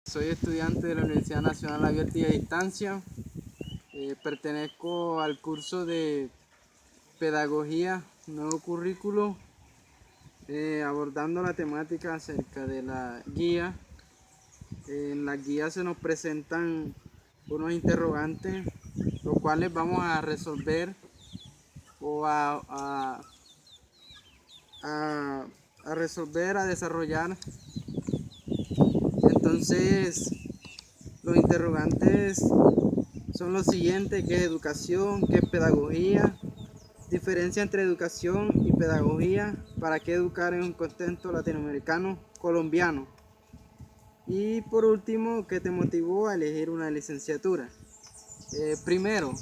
Soy estudiante de la Universidad Nacional Abierta y a Distancia. Pertenezco al curso de Pedagogía, nuevo currículo, abordando la temática acerca de la guía. En la guía se nos presentan unos interrogantes, los cuales vamos a resolver o a, a desarrollar. Entonces, los interrogantes son los siguientes: ¿qué es educación? ¿Qué es pedagogía? Diferencia entre educación y pedagogía. ¿Para qué educar en un contexto latinoamericano colombiano? Y por último, ¿qué te motivó a elegir una licenciatura? Primero,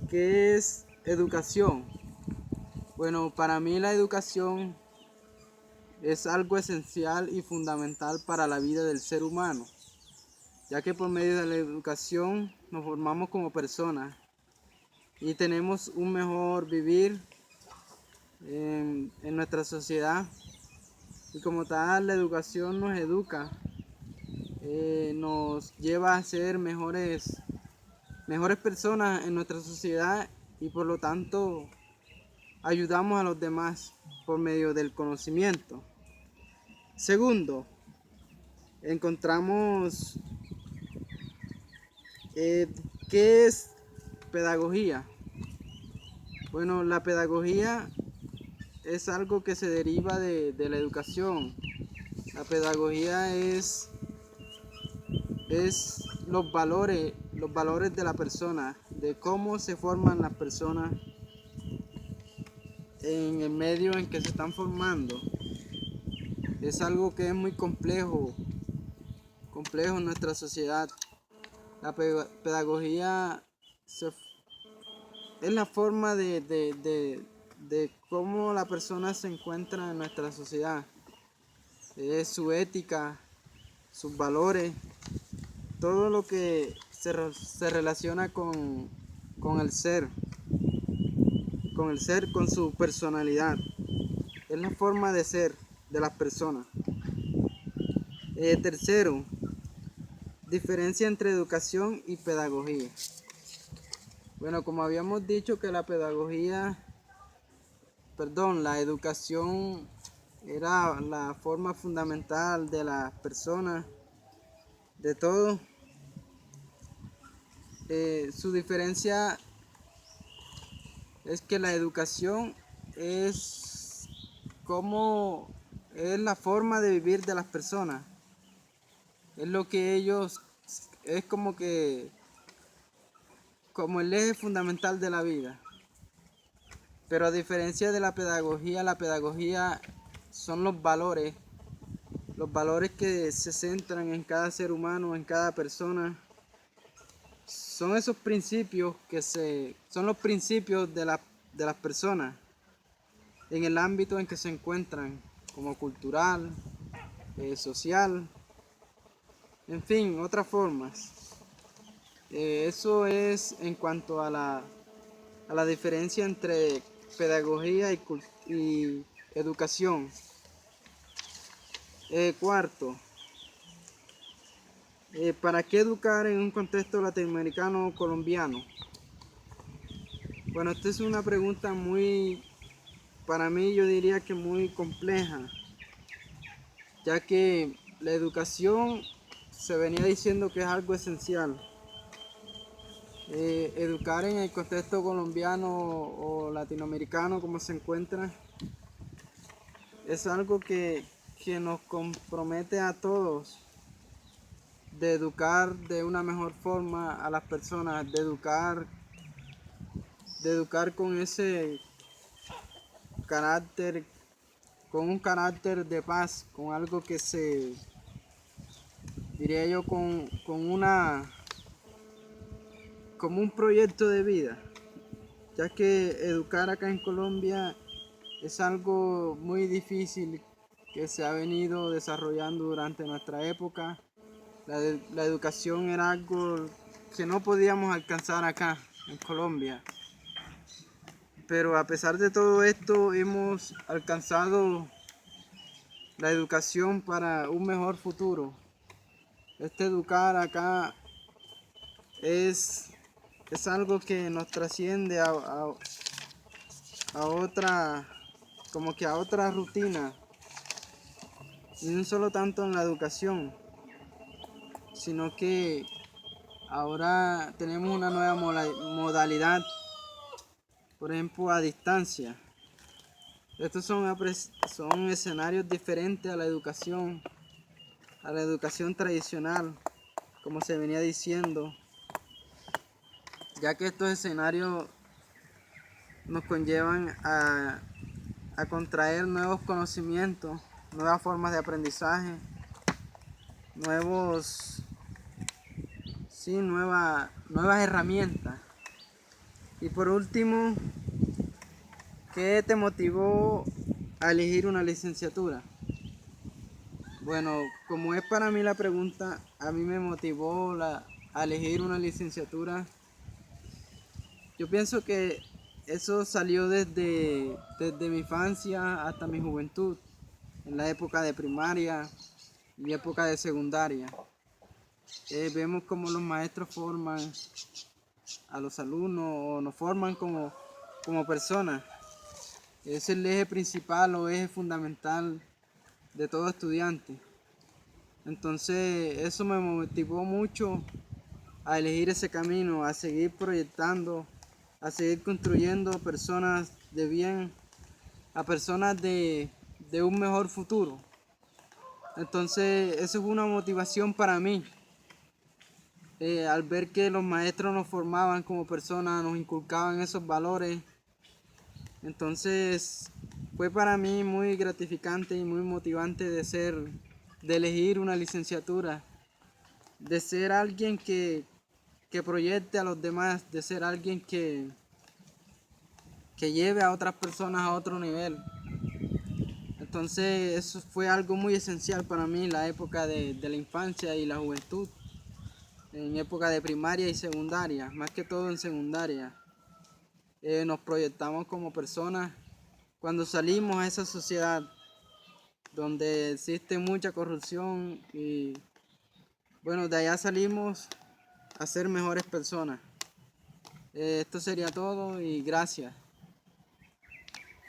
¿qué es educación? Bueno, para mí la educación es algo esencial y fundamental para la vida del ser humano, ya que por medio de la educación nos formamos como personas y tenemos un mejor vivir en nuestra sociedad. Y como tal, la educación nos educa, nos lleva a ser mejores personas en nuestra sociedad, y por lo tanto ayudamos a los demás por medio del conocimiento. Segundo, encontramos eh, ¿qué es pedagogía? Bueno, la pedagogía es algo que se deriva de la educación. La pedagogía es los valores de la persona, de cómo se forman las personas en el medio en que se están formando. Es algo que es muy complejo en nuestra sociedad. La pedagogía es la forma de cómo la persona se encuentra en nuestra sociedad. Es su ética, sus valores, todo lo que se relaciona con el ser, con su personalidad. Es la forma de ser de las personas. Tercero, diferencia entre educación y pedagogía. Bueno, como habíamos dicho que la educación era la forma fundamental de las personas, de todo. Su diferencia es que la educación es como es la forma de vivir de las personas. Es lo que ellos, es como el eje fundamental de la vida. Pero a diferencia de la pedagogía son los valores que se centran en cada ser humano, en cada persona. Son esos principios son los principios de las personas en el ámbito en que se encuentran, como cultural, social, en fin, otras formas. Eso es en cuanto a la diferencia entre pedagogía y educación. Cuarto, ¿para qué educar en un contexto latinoamericano o colombiano? Bueno, esta es una pregunta para mí yo diría que muy compleja, ya que la educación se venía diciendo que es algo esencial. Educar en el contexto colombiano o latinoamericano como se encuentra es algo que nos compromete a todos, de educar de una mejor forma a las personas, de educar con ese carácter, con un carácter de paz, con algo diría yo, como un proyecto de vida, ya que educar acá en Colombia es algo muy difícil que se ha venido desarrollando durante nuestra época. La educación era algo que no podíamos alcanzar acá en Colombia. Pero a pesar de todo esto, hemos alcanzado la educación para un mejor futuro. Este educar acá es algo que nos trasciende a otra, como que a otra rutina. Y no solo tanto en la educación, sino que ahora tenemos una nueva modalidad, por ejemplo, a distancia. Estos son escenarios diferentes a la educación tradicional, como se venía diciendo, ya que estos escenarios nos conllevan a contraer nuevos conocimientos, nuevas formas de aprendizaje, nuevas herramientas. Y por último, ¿qué te motivó a elegir una licenciatura? Bueno, como es para mí la pregunta, a mí me motivó a elegir una licenciatura. Yo pienso que eso salió desde mi infancia hasta mi juventud, en la época de primaria y época de secundaria. Vemos cómo los maestros forman a los alumnos o nos forman como personas. Es el eje principal o eje fundamental de todo estudiante. Entonces eso me motivó mucho a elegir ese camino, a seguir proyectando, a seguir construyendo personas de bien, a personas de un mejor futuro. Entonces eso es una motivación para mí. Al ver que los maestros nos formaban como personas, nos inculcaban esos valores, entonces fue para mí muy gratificante y muy motivante de elegir una licenciatura, de ser alguien que proyecte a los demás, de ser alguien que lleve a otras personas a otro nivel. Entonces eso fue algo muy esencial para mí en la época de la infancia y la juventud, en época de primaria y secundaria, más que todo en secundaria. Nos proyectamos como personas cuando salimos a esa sociedad donde existe mucha corrupción y bueno, de allá salimos a ser mejores personas. Esto sería todo y gracias.